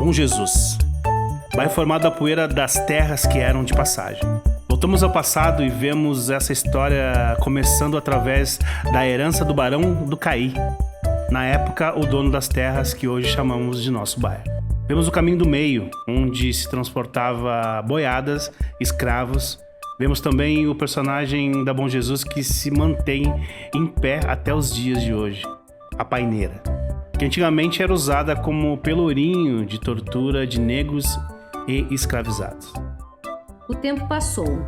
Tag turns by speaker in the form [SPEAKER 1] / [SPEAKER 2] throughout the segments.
[SPEAKER 1] Bom Jesus, bairro formado da poeira das terras que eram de passagem. Voltamos ao passado e vemos essa história começando através da herança do Barão do Caí, na época o dono das terras que hoje chamamos de nosso bairro. Vemos o caminho do meio, onde se transportava boiadas, escravos. Vemos também o personagem da Bom Jesus que se mantém em pé até os dias de hoje, a paineira, que antigamente era usada como pelourinho de tortura de negros e escravizados.
[SPEAKER 2] O tempo passou,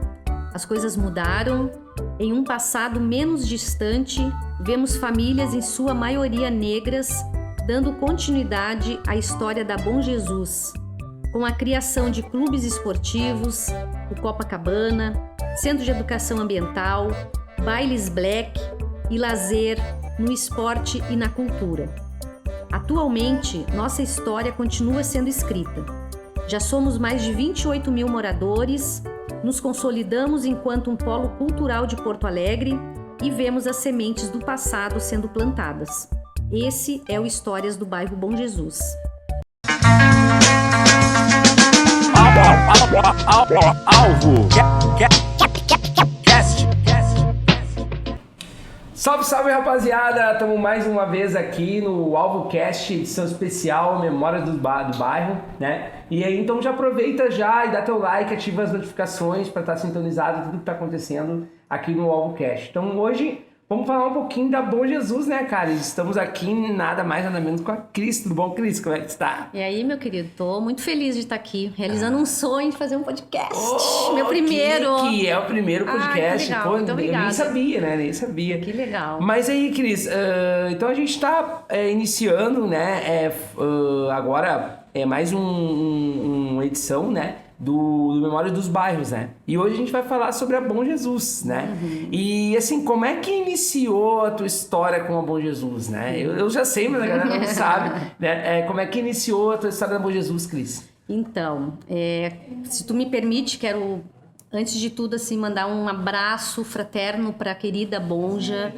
[SPEAKER 2] as coisas mudaram. Em um passado menos distante, vemos famílias, em sua maioria negras, dando continuidade à história da Bom Jesus, com a criação de clubes esportivos, o Copacabana, Centro de Educação Ambiental, bailes black e lazer no esporte e na cultura. Atualmente, nossa história continua sendo escrita. Já somos mais de 28 mil moradores, nos consolidamos enquanto um polo cultural de Porto Alegre e vemos as sementes do passado sendo plantadas. Esse é o Histórias do Bairro Bom Jesus.
[SPEAKER 3] Alvo. Cast. Salve, salve, rapaziada! Estamos mais uma vez aqui no Alvo Cast, edição especial, Memória do Bairro, né? E aí, então já aproveita já e dá teu like, ativa as notificações para estar sintonizado tudo que está acontecendo aqui no Alvo Cast. Então hoje vamos falar um pouquinho da Bom Jesus, né, cara? Estamos aqui nada mais nada menos com a Cris. Tudo bom, Cris? Como é que está?
[SPEAKER 2] E aí, meu querido? Tô muito feliz de estar aqui, realizando um sonho de fazer um podcast. Meu primeiro!
[SPEAKER 3] Que é o primeiro podcast.
[SPEAKER 2] Que legal.
[SPEAKER 3] Pô,
[SPEAKER 2] Muito
[SPEAKER 3] eu
[SPEAKER 2] obrigada.
[SPEAKER 3] nem sabia, né? Nem sabia.
[SPEAKER 2] Que legal.
[SPEAKER 3] Mas aí, Cris, então a gente está iniciando, né? Agora é mais uma edição, né? Do Memória dos Bairros, né? E hoje a gente vai falar sobre a Bom Jesus, né? Uhum. E assim, como é que iniciou a tua história com a Bom Jesus, né? Eu já sei, mas a galera não sabe, né? Como é que iniciou a tua história da Bom Jesus, Cris?
[SPEAKER 2] Então, se tu me permite, quero, antes de tudo, assim, mandar um abraço fraterno para a querida Bonja,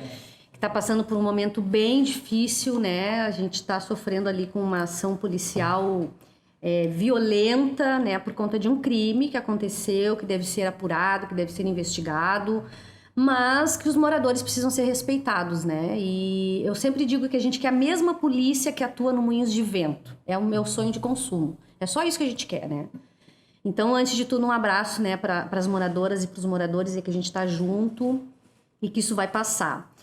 [SPEAKER 2] que está passando por um momento bem difícil, né? A gente está sofrendo ali com uma ação policial violenta, né, por conta de um crime que aconteceu, que deve ser apurado, que deve ser investigado, mas que os moradores precisam ser respeitados, né? E eu sempre digo que a gente quer a mesma polícia que atua no Moinhos de Vento. É o meu sonho de consumo. É só isso que a gente quer, né? Então, antes de tudo, um abraço, né, para as moradoras e para os moradores, e que a gente está junto e que isso vai passar.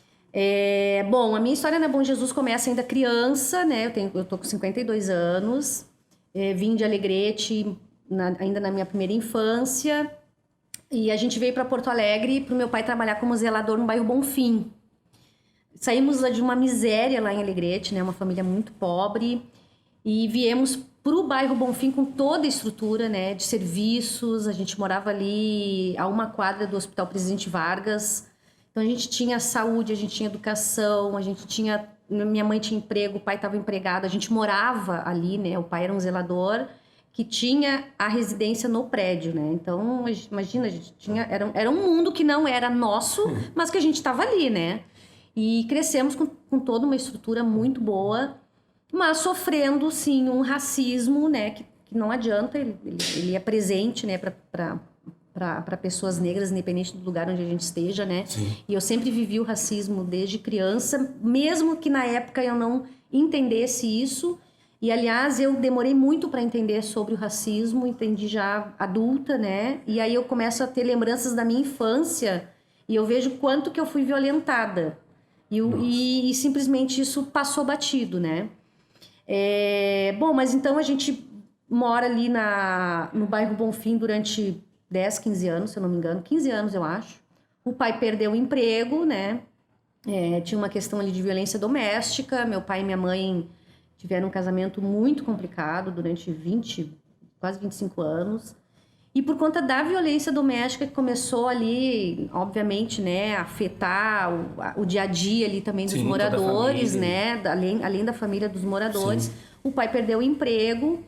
[SPEAKER 2] Bom, a minha história na Bom Jesus começa ainda criança, né? Eu tô com 52 anos. Vim de Alegrete ainda na minha primeira infância, e a gente veio para Porto Alegre para o meu pai trabalhar como zelador no bairro Bonfim. Saímos de uma miséria lá em Alegrete, né, uma família muito pobre, e viemos para o bairro Bonfim com toda a estrutura, né, de serviços. A gente morava ali a uma quadra do Hospital Presidente Vargas, então a gente tinha saúde, a gente tinha educação, a gente tinha... Minha mãe tinha emprego, o pai estava empregado, a gente morava ali, né? O pai era um zelador que tinha a residência no prédio, né? Então, imagina, a gente tinha... Era um mundo que não era nosso, mas que a gente estava ali, né? E crescemos com toda uma estrutura muito boa, mas sofrendo, sim, um racismo, né? Que não adianta, ele é presente, né? Para pessoas negras, independente do lugar onde a gente esteja, né?
[SPEAKER 3] Sim.
[SPEAKER 2] E eu sempre vivi o racismo desde criança, mesmo que na época eu não entendesse isso. E, aliás, eu demorei muito para entender sobre o racismo, entendi já adulta, né? E aí eu começo a ter lembranças da minha infância e eu vejo quanto que eu fui violentada. E simplesmente isso passou batido, né? Bom, mas então a gente mora ali no bairro Bonfim durante 10, 15 anos, se eu não me engano, 15 anos eu acho. O pai perdeu o emprego, né? Tinha uma questão ali de violência doméstica. Meu pai e minha mãe tiveram um casamento muito complicado durante quase 25 anos. E por conta da violência doméstica que começou ali, obviamente, né, afetar o dia a dia ali também dos moradores, né? Além da família dos moradores. Sim. O pai perdeu o emprego.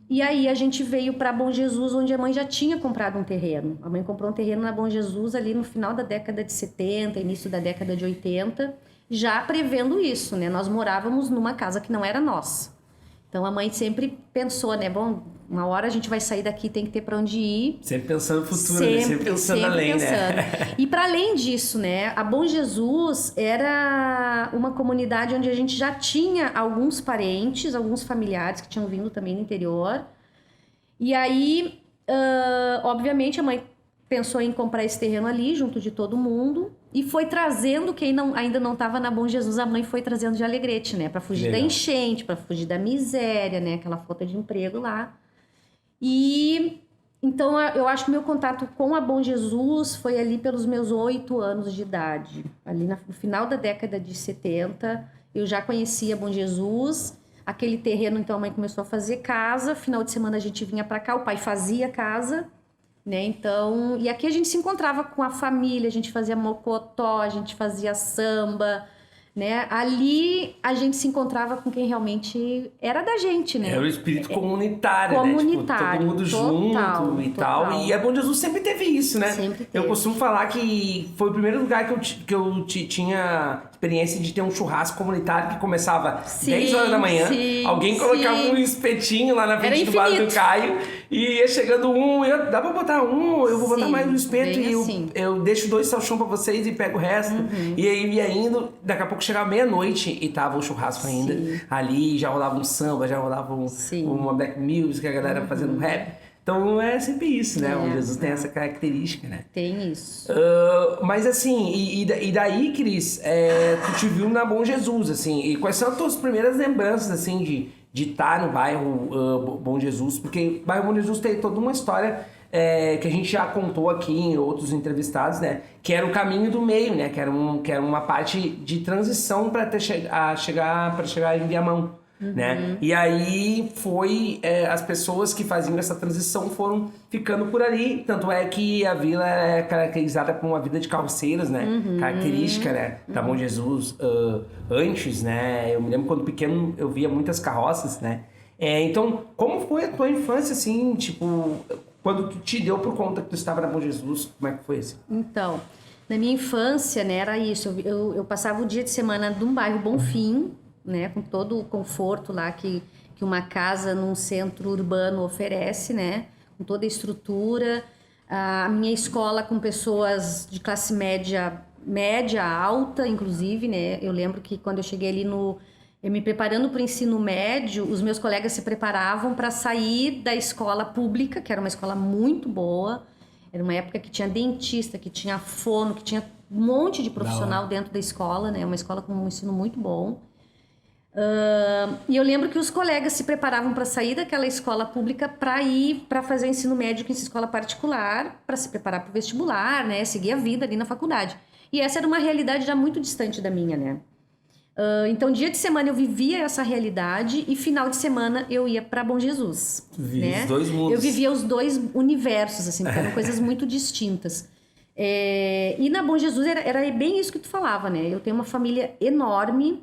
[SPEAKER 2] E aí a gente veio para Bom Jesus, onde a mãe já tinha comprado um terreno. A mãe comprou um terreno na Bom Jesus ali no final da década de 70, início da década de 80, já prevendo isso, né? Nós morávamos numa casa que não era nossa. Então a mãe sempre pensou, né? Bom, uma hora a gente vai sair daqui, tem que ter para onde ir.
[SPEAKER 3] Sempre pensando no futuro, né? Sempre pensando além, né?
[SPEAKER 2] E para além disso, né? A Bom Jesus era uma comunidade onde a gente já tinha alguns parentes, alguns familiares que tinham vindo também do interior. E aí, obviamente, a mãe pensou em comprar esse terreno ali, junto de todo mundo. E foi trazendo, quem ainda não estava na Bom Jesus, a mãe foi trazendo de Alegrete, né? Para fugir da enchente, para fugir da miséria, né? Aquela falta de emprego lá. E então eu acho que meu contato com a Bom Jesus foi ali pelos meus 8 anos de idade. Ali no final da década de 70, eu já conhecia Bom Jesus. Aquele terreno, então a mãe começou a fazer casa. Final de semana a gente vinha para cá, o pai fazia casa, né? Então, e aqui a gente se encontrava com a família, a gente fazia mocotó, a gente fazia samba, né? Ali a gente se encontrava com quem realmente era da gente, né?
[SPEAKER 3] Era o espírito comunitário, né? Tipo, todo mundo junto e tal. E a Bom Jesus sempre teve isso, né?
[SPEAKER 2] Sempre teve.
[SPEAKER 3] Eu costumo falar que foi o primeiro lugar que eu tinha experiência de ter um churrasco comunitário que começava 10 horas da manhã. Alguém colocava um espetinho lá na frente do bar do Caio e ia chegando dá pra botar eu vou botar mais no espeto e eu deixo 2 salchão pra vocês e pego o resto. E aí ia indo, daqui a pouco chegava meia-noite e tava o churrasco ainda. Ali já rolava um samba, já rolava uma black music, a galera fazendo rap. Então é sempre isso, né? O Jesus tem essa característica, né?
[SPEAKER 2] Tem isso.
[SPEAKER 3] Mas assim, e daí, Cris, tu te viu na Bom Jesus, assim, e quais são as tuas primeiras lembranças, assim, de estar no bairro Bom Jesus? Porque o bairro Bom Jesus tem toda uma história que a gente já contou aqui em outros entrevistados, né? Que era o caminho do meio, né? Que era uma parte de transição para chegar em Viamão. Né? E aí as pessoas que faziam essa transição foram ficando por ali, tanto é que a vila é caracterizada por uma vida de carroceiros, né? Característica, né? Da Bom Jesus antes, né? Eu me lembro quando pequeno eu via muitas carroças, né? Então, como foi a tua infância, assim, tipo, quando tu te deu por conta que tu estava na Bom Jesus, como é que foi assim?
[SPEAKER 2] Então, na minha infância, né, era isso, eu passava o dia de semana num bairro Bonfim, né, com todo o conforto lá que uma casa num centro urbano oferece, né, com toda a estrutura. A minha escola com pessoas de classe média alta, inclusive, né. Eu lembro que quando eu cheguei ali eu me preparando para o ensino médio, os meus colegas se preparavam para sair da escola pública, que era uma escola muito boa. Era uma época que tinha dentista, que tinha fono, que tinha um monte de profissional dentro da escola, né, uma escola com um ensino muito bom. E eu lembro que os colegas se preparavam para sair daquela escola pública para ir para fazer o ensino médio em escola particular, para se preparar para o vestibular, né, seguir a vida ali na faculdade. E essa era uma realidade já muito distante da minha, né? Então, dia de semana eu vivia essa realidade e final de semana eu ia para Bom Jesus. Né?
[SPEAKER 3] Os dois mundos.
[SPEAKER 2] Eu vivia os dois universos, assim, porque eram coisas muito distintas. E na Bom Jesus era bem isso que tu falava, né? Eu tenho uma família enorme.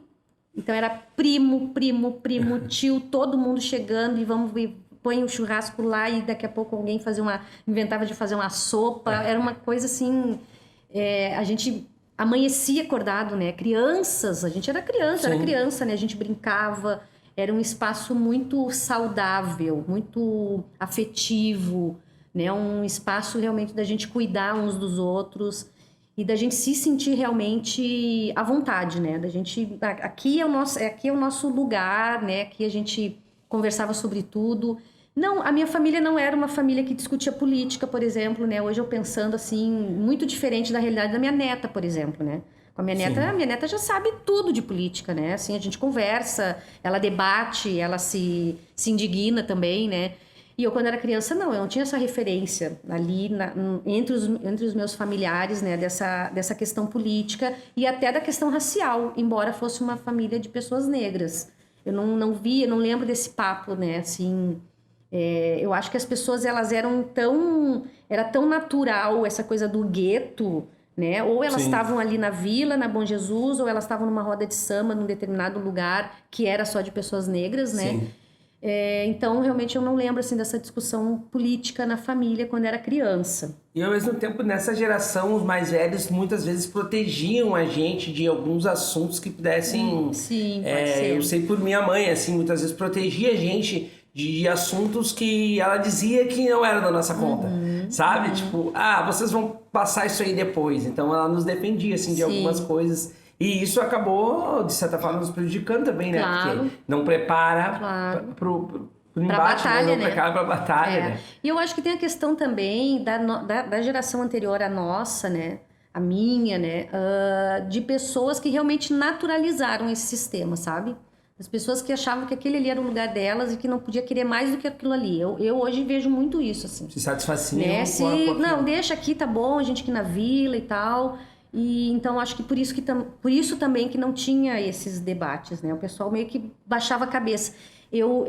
[SPEAKER 2] Então era primo, tio, todo mundo chegando e põe o churrasco lá e daqui a pouco alguém inventava de fazer uma sopa. Era uma coisa assim, a gente amanhecia acordado, né? Crianças, a gente era criança, né? A gente brincava, era um espaço muito saudável, muito afetivo, né? Um espaço realmente da gente cuidar uns dos outros. E da gente se sentir realmente à vontade, né? Da gente, aqui é o nosso lugar, né? Aqui a gente conversava sobre tudo. Não, a minha família não era uma família que discutia política, por exemplo, né? Hoje eu pensando assim, muito diferente da realidade da minha neta, por exemplo, né? Com a minha neta já sabe tudo de política, né? Assim, a gente conversa, ela debate, ela se indigna também, né? E eu, quando era criança, eu não tinha essa referência ali entre os meus familiares, né, dessa questão política e até da questão racial, embora fosse uma família de pessoas negras. Eu não lembro desse papo, né, assim. Eu acho que as pessoas, elas era tão natural essa coisa do gueto, né, ou elas estavam ali na vila, na Bom Jesus, ou elas estavam numa roda de samba num determinado lugar que era só de pessoas negras, né. Então, realmente, eu não lembro assim dessa discussão política na família quando era criança.
[SPEAKER 3] E, ao mesmo tempo, nessa geração, os mais velhos muitas vezes protegiam a gente de alguns assuntos que pudessem...
[SPEAKER 2] Sim, pode ser.
[SPEAKER 3] Eu sei por minha mãe, assim, muitas vezes protegia a gente de assuntos que ela dizia que não eram da nossa conta, sabe? Tipo, vocês vão passar isso aí depois. Então, ela nos defendia, assim, de algumas coisas... E isso acabou, de certa forma, nos prejudicando também, né?
[SPEAKER 2] Claro.
[SPEAKER 3] Porque não prepara pro embate,
[SPEAKER 2] batalha,
[SPEAKER 3] não prepara pra batalha, né?
[SPEAKER 2] E eu acho que tem a questão também da geração anterior à nossa, né? A minha, né? De pessoas que realmente naturalizaram esse sistema, sabe? As pessoas que achavam que aquele ali era o lugar delas e que não podia querer mais do que aquilo ali. Eu hoje vejo muito isso, assim.
[SPEAKER 3] Se satisfaziam
[SPEAKER 2] né?
[SPEAKER 3] com
[SPEAKER 2] Não, deixa aqui, tá bom, a gente aqui na vila e tal... E então acho que por isso também que não tinha esses debates, né? O pessoal meio que baixava a cabeça. Eu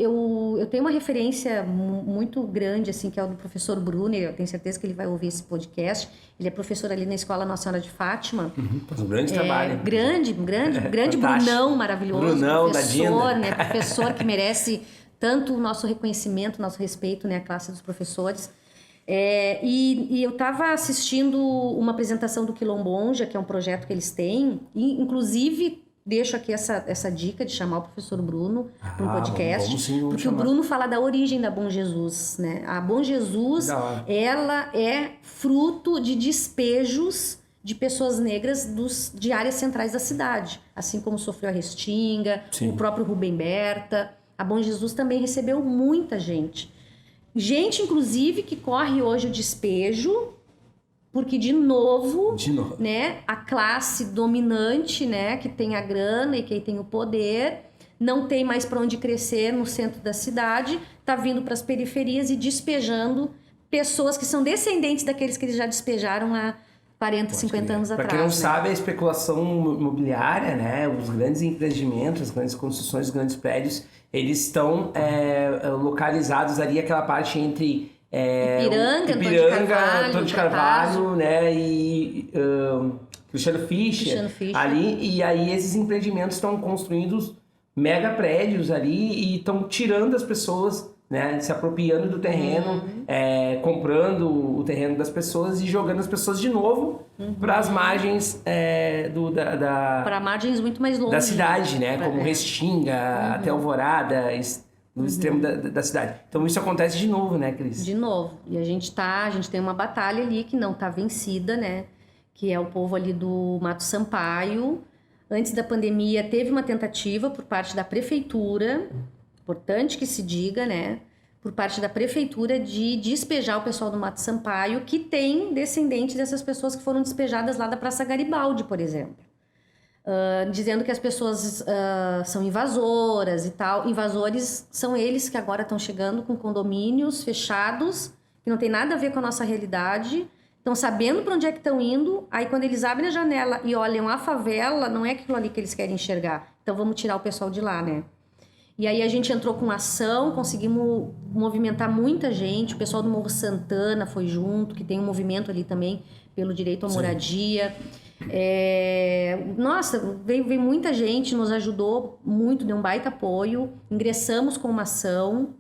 [SPEAKER 2] tenho uma referência muito grande, assim, que é o do professor Bruno. Eu tenho certeza que ele vai ouvir esse podcast. Ele é professor ali na Escola Nossa Senhora de Fátima.
[SPEAKER 3] Faz um grande trabalho.
[SPEAKER 2] Grande Brunão maravilhoso.
[SPEAKER 3] Brunão,
[SPEAKER 2] professor, né? Professor que merece tanto o nosso reconhecimento, o nosso respeito, né? A classe dos professores. E eu estava assistindo uma apresentação do Quilombonja, que é um projeto que eles têm, e inclusive deixo aqui essa dica de chamar o professor Bruno para um podcast,
[SPEAKER 3] vamos
[SPEAKER 2] porque
[SPEAKER 3] chamar.
[SPEAKER 2] o Bruno fala da origem da Bom Jesus, né? A Bom Jesus, ela é fruto de despejos de pessoas negras de áreas centrais da cidade, assim como sofreu a Restinga, o próprio Rubem Berta. A Bom Jesus também recebeu muita gente. Gente, inclusive, que corre hoje o despejo, porque, de novo, né, a classe dominante, né, que tem a grana e que tem o poder, não tem mais para onde crescer no centro da cidade, tá vindo para as periferias e despejando pessoas que são descendentes daqueles que eles já despejaram há 40, 50 anos atrás.
[SPEAKER 3] Para quem não
[SPEAKER 2] né?
[SPEAKER 3] sabe, a especulação imobiliária, né, os grandes empreendimentos, as grandes construções, os grandes prédios, eles estão localizados ali, aquela parte entre
[SPEAKER 2] Ipiranga,
[SPEAKER 3] Antônio de Carvalho, né, e Cristiano Fischer, ali, e aí esses empreendimentos estão construindo mega prédios ali e estão tirando as pessoas, né, se apropriando do terreno, comprando o terreno das pessoas e jogando as pessoas de novo para as margens
[SPEAKER 2] para margens muito mais longe
[SPEAKER 3] da cidade, né, como Restinga, até Alvorada, no extremo da cidade. Então isso acontece de novo, né, Cris?
[SPEAKER 2] De novo. E a gente tem uma batalha ali que não está vencida, né, que é o povo ali do Mato Sampaio. Antes da pandemia teve uma tentativa por parte da prefeitura, importante que se diga, né? Por parte da prefeitura de despejar o pessoal do Mato Sampaio, que tem descendentes dessas pessoas que foram despejadas lá da Praça Garibaldi, por exemplo. Dizendo que as pessoas são invasoras e tal. Invasores são eles que agora estão chegando com condomínios fechados, que não tem nada a ver com a nossa realidade, estão sabendo para onde é que estão indo, aí quando eles abrem a janela e olham a favela, não é aquilo ali que eles querem enxergar. Então vamos tirar o pessoal de lá, né? E aí a gente entrou com ação, conseguimos movimentar muita gente, o pessoal do Morro Santana foi junto, que tem um movimento ali também pelo direito à moradia. Nossa, veio muita gente, nos ajudou muito, deu um baita apoio, ingressamos com uma ação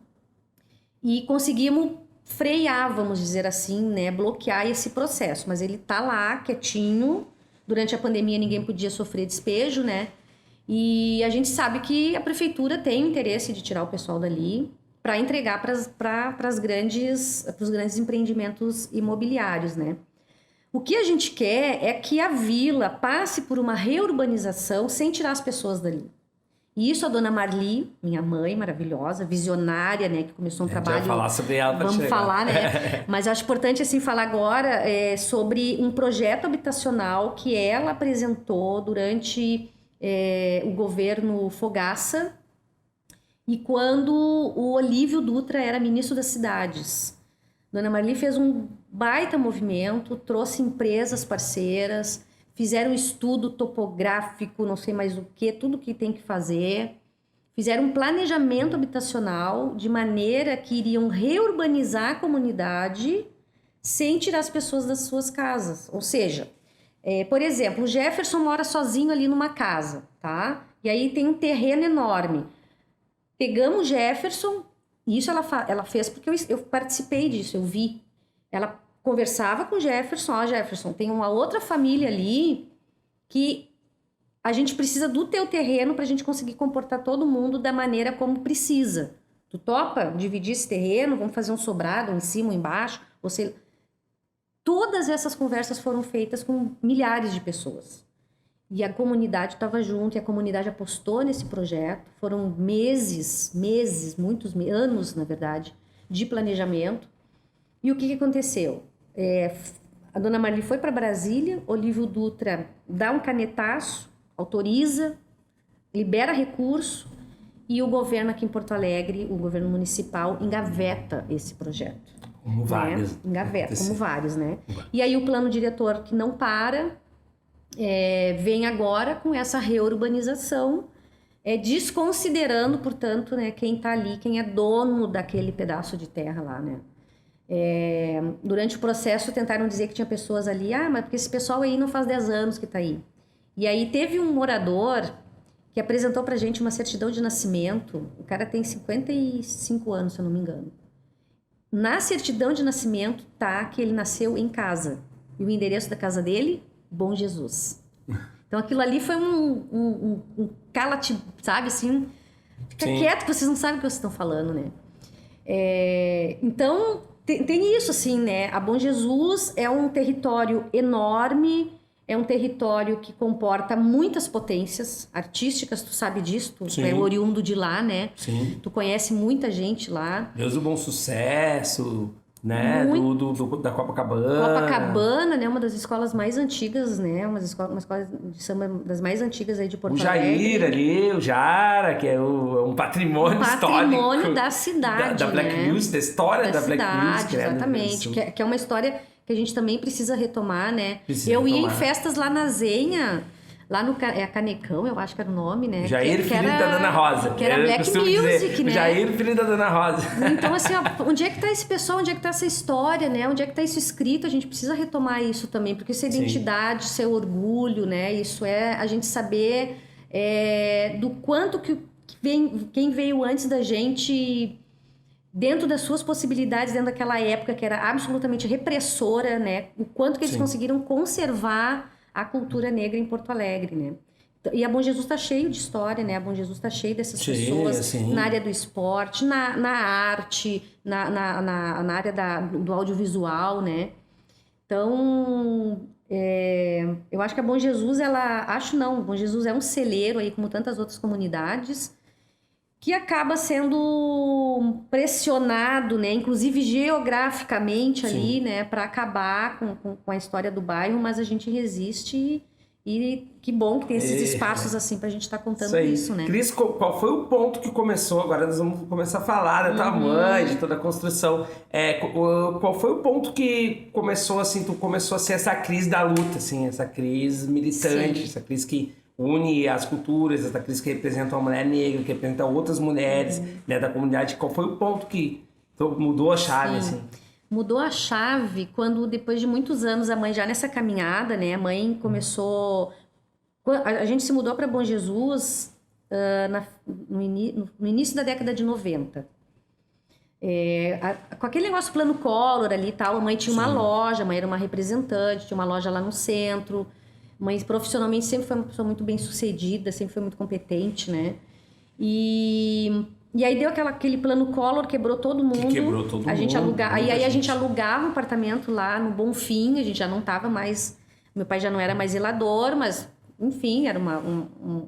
[SPEAKER 2] e conseguimos frear, vamos dizer assim, né, bloquear esse processo, mas ele tá lá, quietinho. Durante a pandemia ninguém podia sofrer despejo, né? E a gente sabe que a prefeitura tem o interesse de tirar o pessoal dali para entregar para os grandes empreendimentos imobiliários, né? O que a gente quer é que a vila passe por uma reurbanização sem tirar as pessoas dali. E isso a dona Marli, minha mãe maravilhosa, visionária, né, que começou um trabalho...
[SPEAKER 3] Vai falar sobre ela para
[SPEAKER 2] Vamos falar, né? Mas eu acho importante, assim, falar agora sobre um projeto habitacional que ela apresentou durante o governo Fogaça e quando o Olívio Dutra era ministro das cidades. Dona Marli fez um baita movimento, trouxe empresas parceiras, fizeram um estudo topográfico, não sei mais o que, tudo que tem que fazer. Fizeram um planejamento habitacional de maneira que iriam reurbanizar a comunidade sem tirar as pessoas das suas casas. Ou seja, por exemplo, o Jefferson mora sozinho ali numa casa, tá? E aí tem um terreno enorme. Pegamos Jefferson, e isso ela fez porque eu participei disso, eu vi. Ela conversava com Jefferson, Jefferson, tem uma outra família ali que a gente precisa do teu terreno pra gente conseguir comportar todo mundo da maneira como precisa. Tu topa dividir esse terreno? Vamos fazer um sobrado, um em cima, um embaixo? Todas essas conversas foram feitas com milhares de pessoas. E a comunidade estava junto, e a comunidade apostou nesse projeto. Foram meses, muitos anos, na verdade, de planejamento. E o que aconteceu? A dona Marli foi para Brasília, Olívio Dutra dá um canetaço, autoriza, libera recurso, e o governo aqui em Porto Alegre, o governo municipal, engaveta esse projeto.
[SPEAKER 3] Como vários.
[SPEAKER 2] Engaveta, como vários, né? E aí o plano diretor que não para, vem agora com essa reurbanização, desconsiderando, portanto, né, quem está ali, quem é dono daquele pedaço de terra lá, né? Durante o processo tentaram dizer que tinha pessoas ali, mas porque esse pessoal aí não faz 10 anos que está aí. E aí teve um morador que apresentou pra gente uma certidão de nascimento, o cara tem 55 anos, se eu não me engano. Na certidão de nascimento tá que ele nasceu em casa, e o endereço da casa dele, Bom Jesus. Então aquilo ali foi um cala-te, sabe, assim, fica quieto que vocês não sabem o que vocês estão falando, né? Então tem isso, assim, né? A Bom Jesus é um território enorme, é um território que comporta muitas potências artísticas, tu sabe disso, tu é oriundo de lá, né?
[SPEAKER 3] Sim.
[SPEAKER 2] Tu conhece muita gente lá.
[SPEAKER 3] Deus do Bom Sucesso, né? Da Copacabana.
[SPEAKER 2] Copacabana, né? Uma das escolas mais antigas, né? Uma escola de samba das mais antigas aí de Porto Alegre.
[SPEAKER 3] O Jair ali, o Jara, que é um patrimônio histórico.
[SPEAKER 2] Patrimônio da cidade,
[SPEAKER 3] da Black Music, da história da Black Music.
[SPEAKER 2] Exatamente, que é uma história que a gente também precisa retomar, né? Ia em festas lá na Zenha, lá no Canecão, eu acho que era o nome, né?
[SPEAKER 3] Jair, filho da Dona Rosa.
[SPEAKER 2] Que era Black Music, né?
[SPEAKER 3] Jair, filho da Dona Rosa.
[SPEAKER 2] Então, assim, onde é que tá esse pessoal? Onde é que tá essa história, né? Onde é que tá isso escrito? A gente precisa retomar isso também, porque isso é identidade, isso é orgulho, né? Isso é a gente saber do quanto quem veio antes da gente, dentro das suas possibilidades, dentro daquela época que era absolutamente repressora, né? O quanto que eles conseguiram conservar a cultura negra em Porto Alegre, né? E a Bom Jesus está cheio de história, né? A Bom Jesus está cheio dessas pessoas na área do esporte, na arte, na área do audiovisual, né? Então, eu acho que a Bom Jesus, Bom Jesus é um celeiro aí, como tantas outras comunidades, que acaba sendo pressionado, né, inclusive geograficamente ali, né, para acabar com a história do bairro, mas a gente resiste e que bom que tem esses espaços assim pra gente estar contando isso, né?
[SPEAKER 3] Cris, qual foi o ponto que começou? Agora nós vamos começar a falar da tua mãe, de toda a construção. Qual foi o ponto que começou assim, tu começou a ser essa Cris da luta, assim, essa Cris militante, essa Cris que une as culturas, essa Cris que representa uma mulher negra, que representa outras mulheres, né, da comunidade. Qual foi o ponto que mudou a chave, assim?
[SPEAKER 2] Mudou a chave quando, depois de muitos anos, a mãe já nessa caminhada, né, a mãe começou... A gente se mudou para Bom Jesus no início da década de 90. Com aquele negócio plano Collor ali e tal, a mãe tinha uma loja, a mãe era uma representante, tinha uma loja lá no centro. Mas profissionalmente sempre foi uma pessoa muito bem sucedida, sempre foi muito competente, né? E aí deu aquele plano Collor, quebrou todo mundo. Que quebrou todo mundo. Aí a gente alugava um apartamento lá no Bonfim, a gente já não tava mais... Meu pai já não era mais zelador, mas, enfim, era um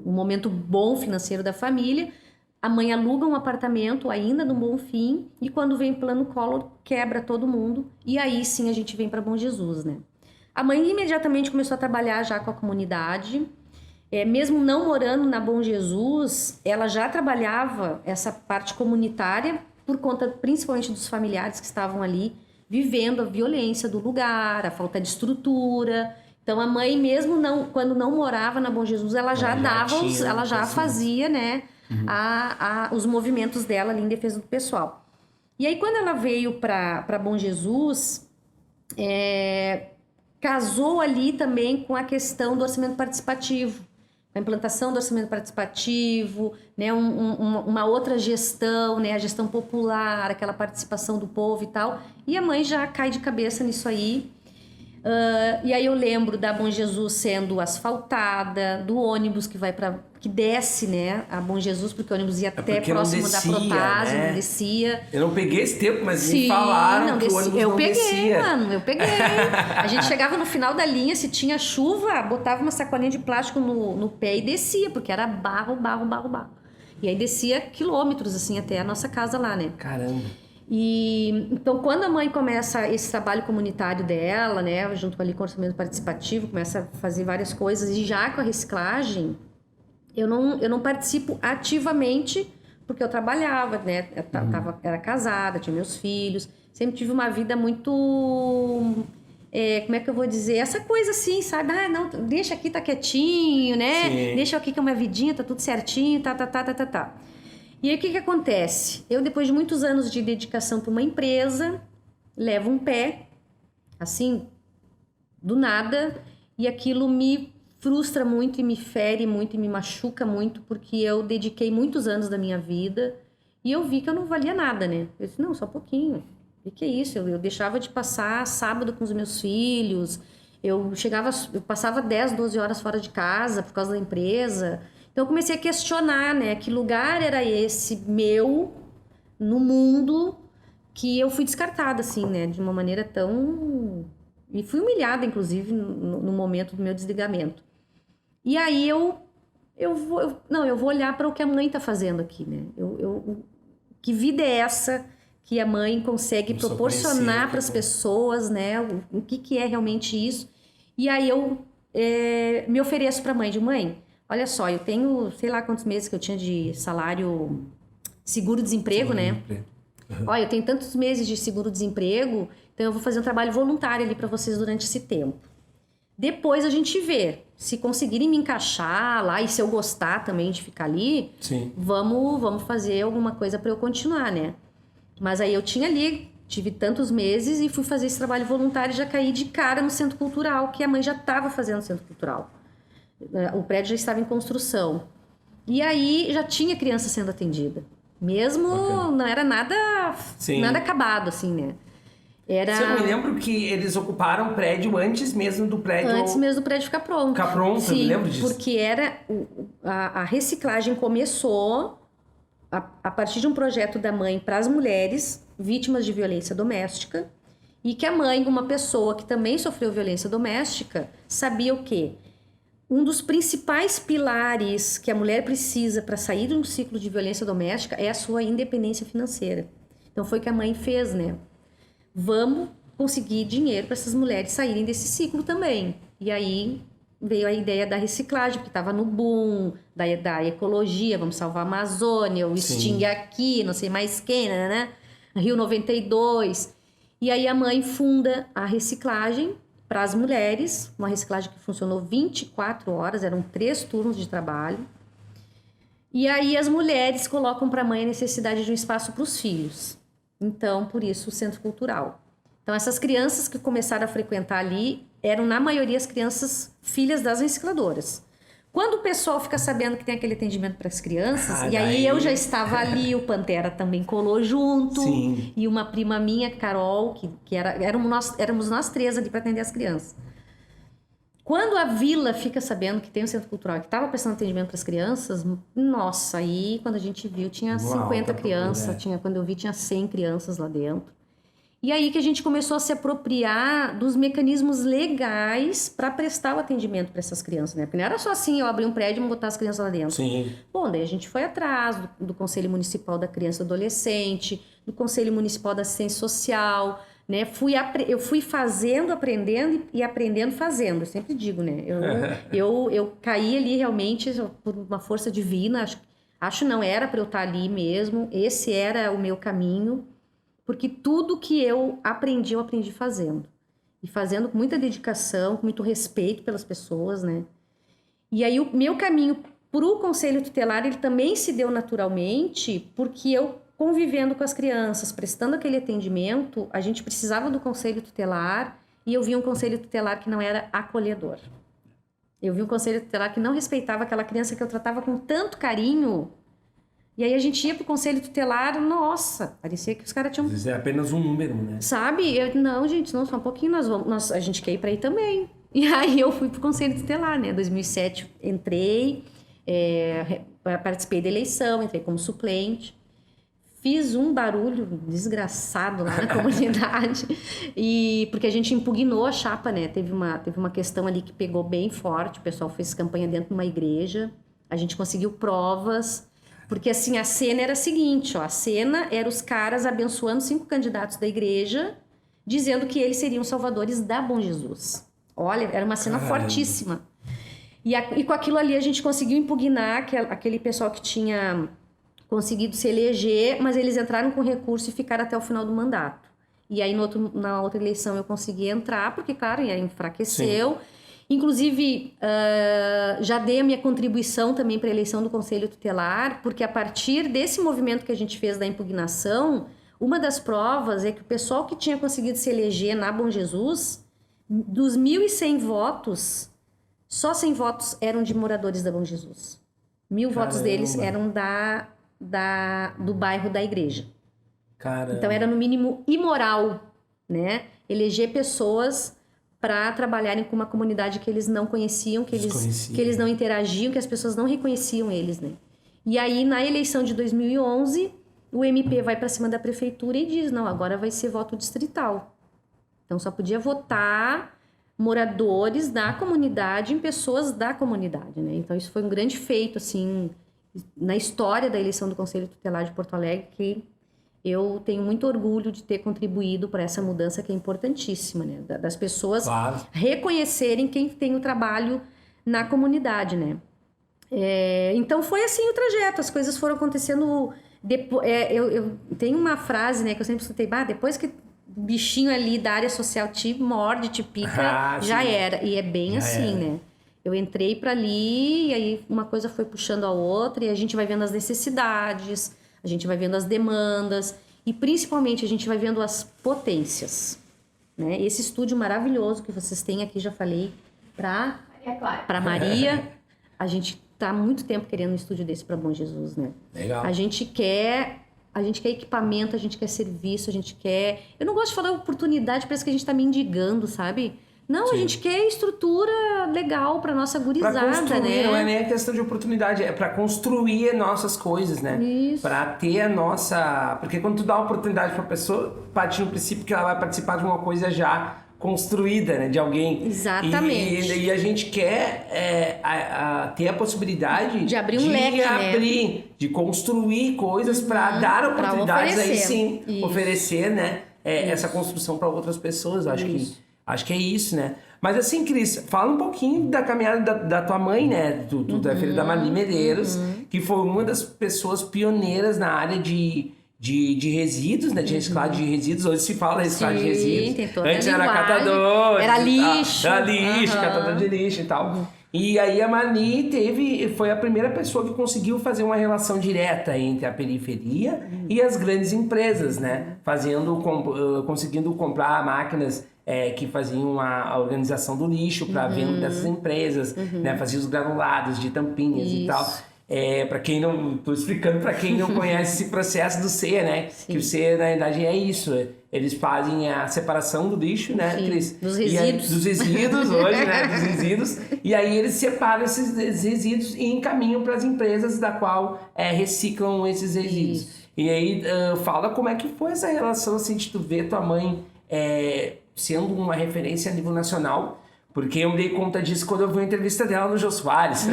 [SPEAKER 2] momento bom financeiro da família. A mãe aluga um apartamento ainda no Bonfim, e quando vem plano Collor, quebra todo mundo. E aí sim a gente vem para Bom Jesus, né? A mãe imediatamente começou a trabalhar já com a comunidade. Mesmo não morando na Bom Jesus, ela já trabalhava essa parte comunitária por conta principalmente dos familiares que estavam ali vivendo a violência do lugar, a falta de estrutura. Então a mãe, mesmo quando não morava na Bom Jesus, ela já fazia, né, os movimentos dela ali em defesa do pessoal. E aí quando ela veio para Bom Jesus, casou ali também com a questão do orçamento participativo. a implantação do orçamento participativo, né, uma outra gestão, né, a gestão popular, aquela participação do povo e tal. E a mãe já cai de cabeça nisso aí. E aí eu lembro da Bom Jesus sendo asfaltada, do ônibus que desce, né, a Bom Jesus, porque o ônibus ia até próximo da Protásio,
[SPEAKER 3] né?
[SPEAKER 2] não descia.
[SPEAKER 3] Eu não peguei esse tempo, mas
[SPEAKER 2] Sim,
[SPEAKER 3] me falaram
[SPEAKER 2] não
[SPEAKER 3] que o
[SPEAKER 2] descia.
[SPEAKER 3] ônibus
[SPEAKER 2] Eu
[SPEAKER 3] não
[SPEAKER 2] peguei,
[SPEAKER 3] descia.
[SPEAKER 2] mano, eu peguei. A gente chegava no final da linha, se tinha chuva, botava uma sacolinha de plástico no pé e descia, porque era barro. E aí descia quilômetros, assim, até a nossa casa lá, né?
[SPEAKER 3] Caramba.
[SPEAKER 2] E então, quando a mãe começa esse trabalho comunitário dela, né, junto ali com o orçamento participativo, começa a fazer várias coisas, e já com a reciclagem, eu não participo ativamente, porque eu trabalhava, né, era casada, tinha meus filhos, sempre tive uma vida muito, como é que eu vou dizer, essa coisa assim, sabe, não, deixa aqui, tá quietinho, né,
[SPEAKER 3] Sim.
[SPEAKER 2] deixa aqui que é uma vidinha, tá tudo certinho, tá. E aí, o que acontece? Eu, depois de muitos anos de dedicação para uma empresa, levo um pé, assim, do nada, e aquilo me frustra muito e me fere muito e me machuca muito, porque eu dediquei muitos anos da minha vida e eu vi que eu não valia nada, né? Eu disse, não, só um pouquinho. O que é isso? Eu deixava de passar sábado com os meus filhos, eu passava 10, 12 horas fora de casa por causa da empresa. Então eu comecei a questionar, né, que lugar era esse meu no mundo, que eu fui descartada, assim, né, de uma maneira tão... E fui humilhada, inclusive, no momento do meu desligamento. E aí eu vou olhar para o que a mãe está fazendo aqui, né, que vida é essa que a mãe consegue proporcionar para as pessoas, né, o que é realmente isso. E aí eu me ofereço para a mãe, olha só, eu tenho, sei lá quantos meses que eu tinha de salário seguro-desemprego, né? Uhum. Olha, eu tenho tantos meses de seguro-desemprego, então eu vou fazer um trabalho voluntário ali para vocês durante esse tempo. Depois a gente vê, se conseguirem me encaixar lá e se eu gostar também de ficar ali,
[SPEAKER 3] sim,
[SPEAKER 2] vamos fazer alguma coisa para eu continuar, né? Mas aí eu tive tantos meses e fui fazer esse trabalho voluntário e já caí de cara no centro cultural, que a mãe já estava fazendo no centro cultural. O prédio já estava em construção. E aí já tinha criança sendo atendida. Mesmo não era nada acabado, assim, né?
[SPEAKER 3] Eu me lembro que eles ocuparam o prédio antes mesmo do prédio...
[SPEAKER 2] Antes mesmo do prédio ficar pronto.
[SPEAKER 3] Sim, eu me lembro disso.
[SPEAKER 2] Porque a reciclagem começou a partir de um projeto da mãe para as mulheres vítimas de violência doméstica, e que a mãe, uma pessoa que também sofreu violência doméstica, sabia o quê? Um dos principais pilares que a mulher precisa para sair de um ciclo de violência doméstica é a sua independência financeira. Então foi o que a mãe fez, né? Vamos conseguir dinheiro para essas mulheres saírem desse ciclo também. E aí veio a ideia da reciclagem, porque estava no boom, da ecologia, vamos salvar a Amazônia, o Extingue Aqui, não sei mais quem, né? Rio 92. E aí a mãe funda a reciclagem para as mulheres, uma reciclagem que funcionou 24 horas, eram 3 turnos de trabalho. E aí as mulheres colocam para a mãe a necessidade de um espaço para os filhos. Então, por isso, o Centro Cultural. Então, essas crianças que começaram a frequentar ali eram, na maioria, as crianças filhas das recicladoras. Quando o pessoal fica sabendo que tem aquele atendimento para as crianças, e aí eu já estava ali, o Pantera também colou junto,
[SPEAKER 3] sim,
[SPEAKER 2] e uma prima minha, Carol, que éramos nós 3 ali para atender as crianças. Quando a vila fica sabendo que tem um centro cultural que estava prestando atendimento para as crianças, nossa, aí quando a gente viu tinha 50 crianças, quando eu vi tinha 100 crianças lá dentro. E aí que a gente começou a se apropriar dos mecanismos legais para prestar o atendimento para essas crianças, né? Porque não era só assim, eu abrir um prédio e botar as crianças lá dentro.
[SPEAKER 3] Sim.
[SPEAKER 2] Bom, daí a gente foi atrás do Conselho Municipal da Criança e Adolescente, do Conselho Municipal da Assistência Social, né? Eu fui fazendo, aprendendo e aprendendo fazendo, eu sempre digo, né? Eu caí ali realmente por uma força divina, acho não era para eu estar ali mesmo, esse era o meu caminho. Porque tudo que eu aprendi fazendo. E fazendo com muita dedicação, com muito respeito pelas pessoas, né? E aí o meu caminho para o Conselho Tutelar, ele também se deu naturalmente, porque eu, convivendo com as crianças, prestando aquele atendimento, a gente precisava do Conselho Tutelar, e eu vi um Conselho Tutelar que não era acolhedor. Eu vi um conselho tutelar que não respeitava aquela criança que eu tratava com tanto carinho. E aí a gente ia pro conselho tutelar, nossa, parecia que os caras tinham...
[SPEAKER 3] Às vezes é apenas um número, né?
[SPEAKER 2] Sabe? Não, gente, não, só um pouquinho, a gente quer ir pra ir também. E aí eu fui pro conselho tutelar, né? 2007 entrei, participei da eleição, entrei como suplente. Fiz um barulho desgraçado lá na comunidade, porque a gente impugnou a chapa, né? Teve uma questão ali que pegou bem forte, o pessoal fez campanha dentro de uma igreja, a gente conseguiu provas, porque assim, a cena era a seguinte, ó, a cena era os caras abençoando 5 candidatos da igreja, dizendo que eles seriam salvadores da Bom Jesus. Olha, era uma cena fortíssima. E com aquilo ali a gente conseguiu impugnar aquele pessoal que tinha... conseguido se eleger, mas eles entraram com recurso e ficaram até o final do mandato. E aí, na outra eleição, eu consegui entrar, porque, claro, enfraqueceu. Sim. Inclusive, já dei a minha contribuição também para a eleição do Conselho Tutelar, porque a partir desse movimento que a gente fez da impugnação, uma das provas é que o pessoal que tinha conseguido se eleger na Bom Jesus, dos 1.100 votos, só 100 votos eram de moradores da Bom Jesus. 1.000 votos deles eram do bairro da igreja. Caramba. Então era no mínimo imoral, né? Eleger pessoas para trabalharem com uma comunidade que eles não conheciam, que eles não interagiam, que as pessoas não reconheciam eles, né? E aí na eleição de 2011, o MP vai para cima da prefeitura e diz, não, agora vai ser voto distrital. Então só podia votar moradores da comunidade em pessoas da comunidade, né? Então isso foi um grande feito, assim, na história da eleição do Conselho Tutelar de Porto Alegre, que eu tenho muito orgulho de ter contribuído para essa mudança que é importantíssima, né? Das pessoas reconhecerem quem tem o trabalho na comunidade, né? Então foi assim o trajeto, as coisas foram acontecendo... eu tenho uma frase, né, que eu sempre escutei, depois que o bichinho ali da área social te morde, te pica, já era. E é bem assim, né? Eu entrei para ali e aí uma coisa foi puxando a outra e a gente vai vendo as necessidades, a gente vai vendo as demandas e principalmente a gente vai vendo as potências, né? Esse estúdio maravilhoso que vocês têm aqui, já falei, para Maria, a gente tá há muito tempo querendo um estúdio desse para Bom Jesus, né?
[SPEAKER 3] Legal.
[SPEAKER 2] A gente quer equipamento, a gente quer serviço, a gente quer... Eu não gosto de falar oportunidade, parece que a gente tá mendigando, sabe? Não, sim, a gente quer estrutura legal pra nossa gurizada,
[SPEAKER 3] pra construir,
[SPEAKER 2] né?
[SPEAKER 3] Não é nem a questão de oportunidade, é pra construir nossas coisas, né?
[SPEAKER 2] Isso.
[SPEAKER 3] Pra ter a nossa... Porque quando tu dá uma oportunidade pra pessoa, parte no princípio que ela vai participar de uma coisa já construída, né? De alguém.
[SPEAKER 2] Exatamente.
[SPEAKER 3] E a gente quer ter a possibilidade
[SPEAKER 2] de abrir um leque,
[SPEAKER 3] né? De construir coisas pra dar oportunidades, aí sim, oferecer, né? Essa construção pra outras pessoas, Acho que é isso, né? Mas assim, Cris, fala um pouquinho da caminhada da tua mãe, né? Tu é filha da Marli Medeiros, que foi uma das pessoas pioneiras na área de resíduos, né? De reciclagem de resíduos. Hoje se fala reciclagem de resíduos.
[SPEAKER 2] Tem toda
[SPEAKER 3] antes
[SPEAKER 2] a
[SPEAKER 3] era catador.
[SPEAKER 2] Era lixo.
[SPEAKER 3] Era lixo, catador de lixo e tal. E aí a Marli foi a primeira pessoa que conseguiu fazer uma relação direta entre a periferia e as grandes empresas, né? Conseguindo comprar máquinas que faziam a organização do lixo para venda dessas empresas, né? Fazia os granulados de tampinhas e tal. Para quem não... Tô explicando para quem não conhece esse processo do CEA, né? Sim. Que o CEA, na verdade, é isso. Eles fazem a separação do lixo, né, Cris?
[SPEAKER 2] Dos resíduos.
[SPEAKER 3] Dos resíduos hoje, né? Dos resíduos. E aí eles separam esses resíduos e encaminham para as empresas da qual reciclam esses resíduos. Isso. E aí fala como é que foi essa relação, assim, de tu ver tua mãe sendo uma referência a nível nacional. Porque eu me dei conta disso quando eu vi a entrevista dela no Jô Soares.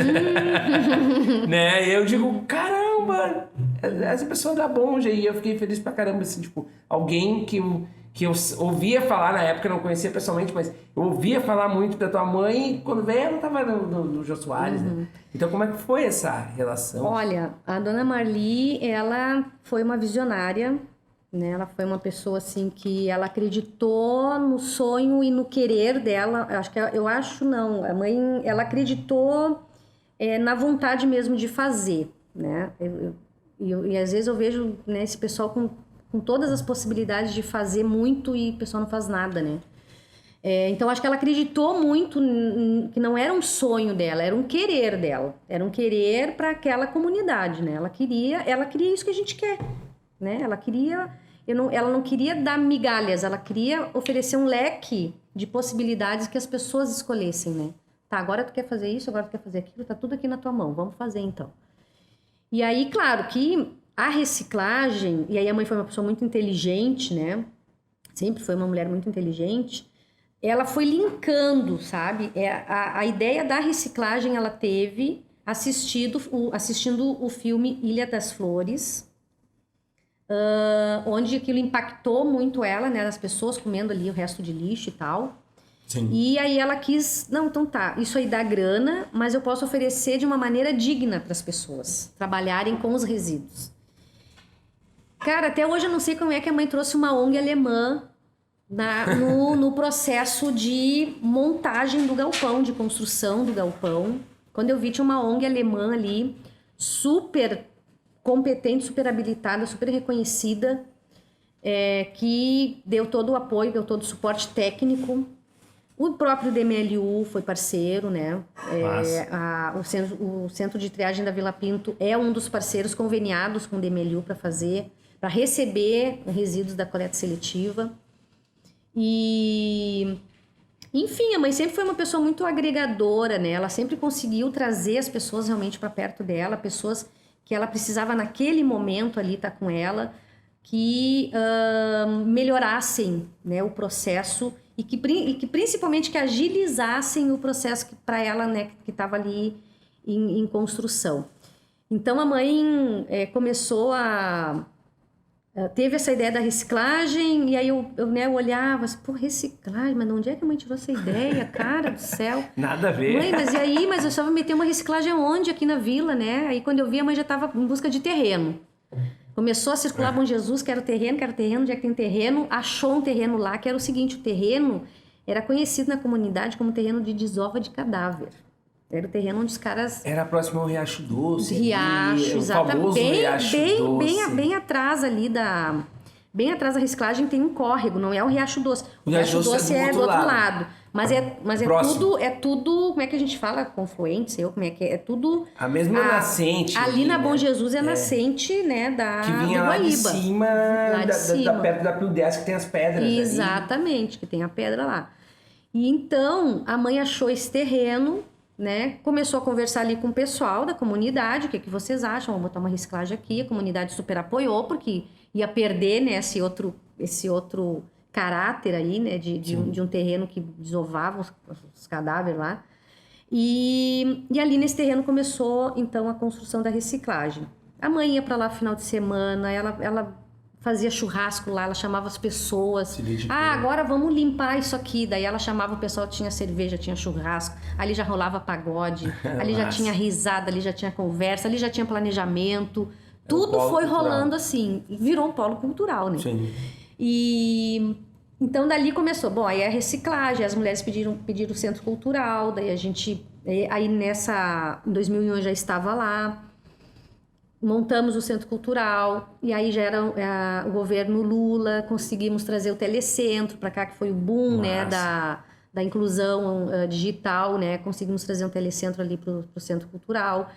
[SPEAKER 3] Né? Eu digo, caramba, essa pessoa dá bom. E eu fiquei feliz pra caramba, assim, tipo, alguém que eu ouvia falar na época, não conhecia pessoalmente, mas eu ouvia falar muito da tua mãe e quando veio ela tava no Jô Soares, né? Então como é que foi essa relação?
[SPEAKER 2] Olha, a dona Marli, ela foi uma visionária, né? Ela foi uma pessoa assim que ela acreditou no sonho e no querer dela. A mãe, ela acreditou na vontade mesmo de fazer, né? E às vezes eu vejo, né, esse pessoal com todas as possibilidades de fazer muito e o pessoal não faz nada, né? Então, acho que ela acreditou muito que não era um sonho dela, era um querer dela. Era um querer para aquela comunidade, né? Ela queria isso que a gente quer, né? Ela não queria dar migalhas, ela queria oferecer um leque de possibilidades que as pessoas escolhessem, né? Tá, agora tu quer fazer isso, agora tu quer fazer aquilo, tá tudo aqui na tua mão, vamos fazer então. E aí, claro que a reciclagem, e aí a mãe foi uma pessoa muito inteligente, né? Sempre foi uma mulher muito inteligente. Ela foi linkando, sabe? A ideia da reciclagem ela teve assistindo o filme Ilha das Flores, onde aquilo impactou muito ela, né? As pessoas comendo ali o resto de lixo e tal.
[SPEAKER 3] Sim.
[SPEAKER 2] E aí ela quis, não, então tá, isso aí dá grana, mas eu posso oferecer de uma maneira digna para as pessoas trabalharem com os resíduos. Cara, até hoje eu não sei como é que a mãe trouxe uma ONG alemã no processo de montagem do galpão, de construção do galpão. Quando eu vi, tinha uma ONG alemã ali, super competente, super habilitada, super reconhecida, que deu todo o apoio, deu todo o suporte técnico. O próprio DMLU foi parceiro, né? O Centro de Triagem da Vila Pinto é um dos parceiros conveniados com o DMLU para receber resíduos da coleta seletiva. E, enfim, a mãe sempre foi uma pessoa muito agregadora, né? Ela sempre conseguiu trazer as pessoas realmente para perto dela, pessoas que ela precisava naquele momento ali estar com ela, que melhorassem, né, o processo e que principalmente que agilizassem o processo para ela, né, que estava ali em construção. Então a mãe começou teve essa ideia da reciclagem, e aí eu olhava assim, pô, reciclagem, mas de onde é que a mãe tirou essa ideia, cara do céu?
[SPEAKER 3] Nada a ver.
[SPEAKER 2] Mãe, mas e aí? Mas eu só vou meter uma reciclagem onde? Aqui na vila, né? Aí quando eu vi, a mãe já estava em busca de terreno. Começou a circular Bom Jesus, quero terreno, onde é que tem terreno? Achou um terreno lá, que era o seguinte, o terreno era conhecido na comunidade como terreno de desova de cadáver. Era o terreno onde os caras...
[SPEAKER 3] Era próximo ao Riacho Doce.
[SPEAKER 2] Riacho, exatamente.
[SPEAKER 3] O famoso Riacho Doce.
[SPEAKER 2] Bem atrás ali Bem atrás da reciclagem tem um córrego, não é o Riacho Doce. O Riacho Doce é do outro lado. Mas é tudo, como é que a gente fala? Confluente, sei eu como é que é. É tudo...
[SPEAKER 3] A mesma nascente.
[SPEAKER 2] Ali na Bom Jesus é a nascente, né,
[SPEAKER 3] que vinha lá de cima, perto da Pio 10, que tem as pedras.
[SPEAKER 2] Exatamente, ali. Que tem a pedra lá. E então, a mãe achou esse terreno, né? Começou a conversar ali com o pessoal da comunidade, o que vocês acham? Vamos botar uma reciclagem aqui. A comunidade super apoiou, porque ia perder, né, esse outro caráter aí, né, de um terreno que desovava os cadáveres lá. E ali nesse terreno começou, então, a construção da reciclagem. A mãe ia para lá no final de semana, ela fazia churrasco lá, ela chamava as pessoas. Agora vamos limpar isso aqui. Daí ela chamava o pessoal, tinha cerveja, tinha churrasco. Ali já rolava pagode, ali já tinha risada, ali já tinha conversa, ali já tinha planejamento. Tudo foi rolando assim. Virou um polo cultural, né?
[SPEAKER 3] Sim.
[SPEAKER 2] E então dali começou. Bom, aí a reciclagem, as mulheres pediram o centro cultural, daí a gente... Aí em 2001 eu já estava lá. Montamos o centro cultural, e aí já era o governo Lula, conseguimos trazer o telecentro para cá, que foi o boom, né, da inclusão digital, né, conseguimos trazer um telecentro ali para o centro cultural.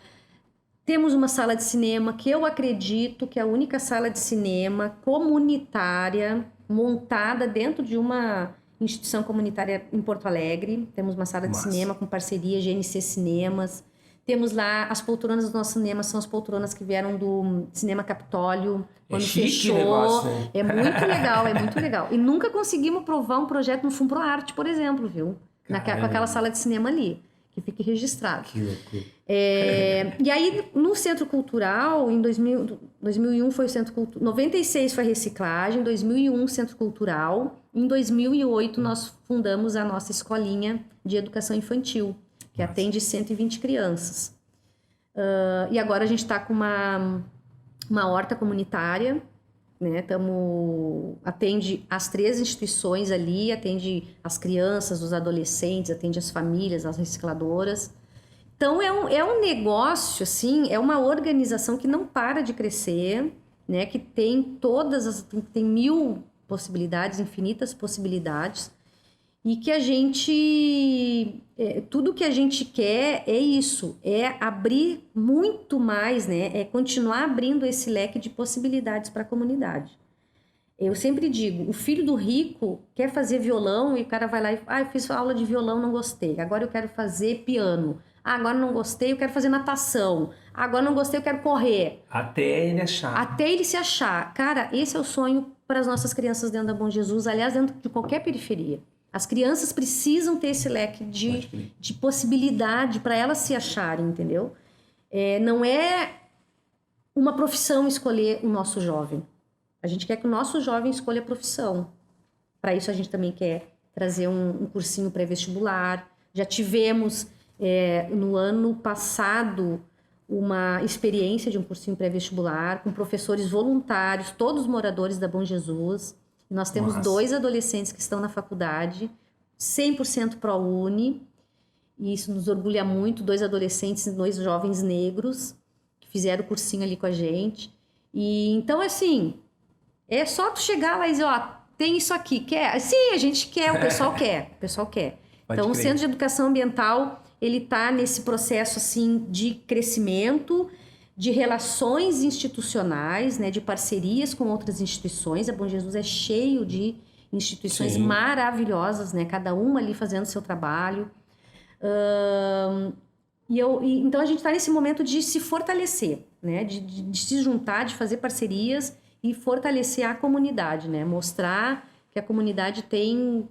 [SPEAKER 2] Temos uma sala de cinema, que eu acredito que é a única sala de cinema comunitária montada dentro de uma instituição comunitária em Porto Alegre. Temos uma sala de cinema com parceria GNC Cinemas. Temos lá as poltronas do nosso cinema, são as poltronas que vieram do Cinema Capitólio, quando fechou.
[SPEAKER 3] Negócio, né?
[SPEAKER 2] É muito legal, é muito legal. E nunca conseguimos provar um projeto no FUNPROARTE, por exemplo, viu? Com aquela sala de cinema ali, que fique registrado.
[SPEAKER 3] Que loucura.
[SPEAKER 2] E aí, no Centro Cultural, em 2001 foi o Centro Cultural, 96 foi a reciclagem, 2001 Centro Cultural, em 2008 nós fundamos a nossa escolinha de educação infantil, que atende 120 crianças. E agora a gente está com uma horta comunitária, né? Atende as 3 instituições ali, atende as crianças, os adolescentes, atende as famílias, as recicladoras. Então é um negócio, assim, é uma organização que não para de crescer, né? Que tem tem 1000 possibilidades, infinitas possibilidades. e que a gente, tudo que a gente quer é isso, é abrir muito mais, né? É continuar abrindo esse leque de possibilidades para a comunidade. Eu sempre digo, o filho do rico quer fazer violão e o cara vai lá e eu fiz aula de violão, não gostei. Agora eu quero fazer piano. Agora não gostei, eu quero fazer natação. Agora não gostei, eu quero correr.
[SPEAKER 3] Até ele achar.
[SPEAKER 2] Até ele se achar. Cara, esse é o sonho para as nossas crianças dentro da Bom Jesus, aliás, dentro de qualquer periferia. As crianças precisam ter esse leque de possibilidade para elas se acharem, entendeu? Não é uma profissão escolher o nosso jovem. A gente quer que o nosso jovem escolha a profissão. Para isso, a gente também quer trazer um cursinho pré-vestibular. Já tivemos, no ano passado, uma experiência de um cursinho pré-vestibular com professores voluntários, todos moradores da Bom Jesus. Nós temos 2 adolescentes que estão na faculdade, 100% ProUni, e isso nos orgulha muito. 2 adolescentes, 2 jovens negros que fizeram o cursinho ali com a gente. E então, assim, é só tu chegar lá e dizer, tem isso aqui, quer? Sim, a gente quer, o pessoal quer, o pessoal quer. Então, o Centro de Educação Ambiental, ele está nesse processo, assim, de crescimento, de relações institucionais, né, de parcerias com outras instituições. A Bom Jesus é cheio de instituições maravilhosas, né, cada uma ali fazendo o seu trabalho. Então, a gente está nesse momento de se fortalecer, né, de se juntar, de fazer parcerias e fortalecer a comunidade, né? Mostrar que a comunidade tem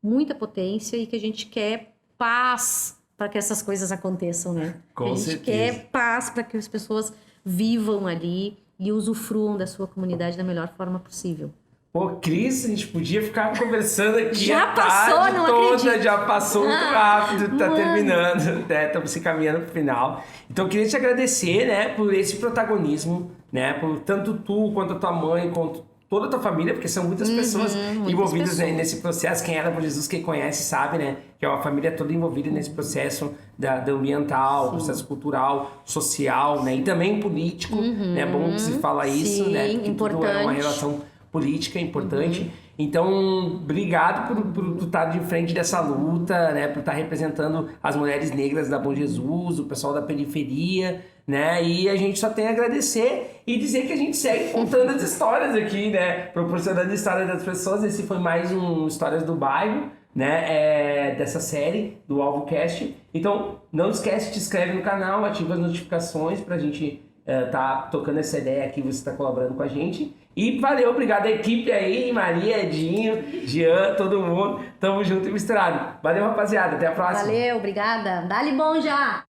[SPEAKER 2] muita potência e que a gente quer paz para que essas coisas aconteçam, né?
[SPEAKER 3] Com
[SPEAKER 2] a gente quer paz para que as pessoas vivam ali e usufruam da sua comunidade da melhor forma possível.
[SPEAKER 3] Pô, Cris, a gente podia ficar conversando aqui
[SPEAKER 2] já
[SPEAKER 3] a
[SPEAKER 2] passou,
[SPEAKER 3] tarde
[SPEAKER 2] não
[SPEAKER 3] toda,
[SPEAKER 2] acredito.
[SPEAKER 3] já passou muito rápido, tá terminando, né? Estamos se caminhando pro final. Então, eu queria te agradecer, né, por esse protagonismo, né, por tanto tu, quanto a tua mãe, quanto toda a tua família, porque são muitas pessoas envolvidas né, nesse processo. Quem era Bom Jesus, quem conhece, sabe, né, que é uma família toda envolvida nesse processo da ambiental, processo cultural, social, né, e também político, né, bom que se fala isso, né, porque tudo é uma relação política importante. Então, obrigado por tu estar de frente dessa luta, né? Por estar representando as mulheres negras da Bom Jesus, o pessoal da periferia, né? E a gente só tem a agradecer e dizer que a gente segue contando as histórias aqui, né? Proporcionando histórias das pessoas. Esse foi mais um Histórias do Bairro, né? Dessa série do AlvoCast. Então, não esquece, te inscreve no canal, ativa as notificações pra gente tá tocando essa ideia aqui, você tá colaborando com a gente. E valeu, obrigado a equipe aí, Maria, Edinho, Jean, todo mundo. Tamo junto e misturado. Valeu, rapaziada. Até a próxima.
[SPEAKER 2] Valeu, obrigada. Dá-lhe bom já!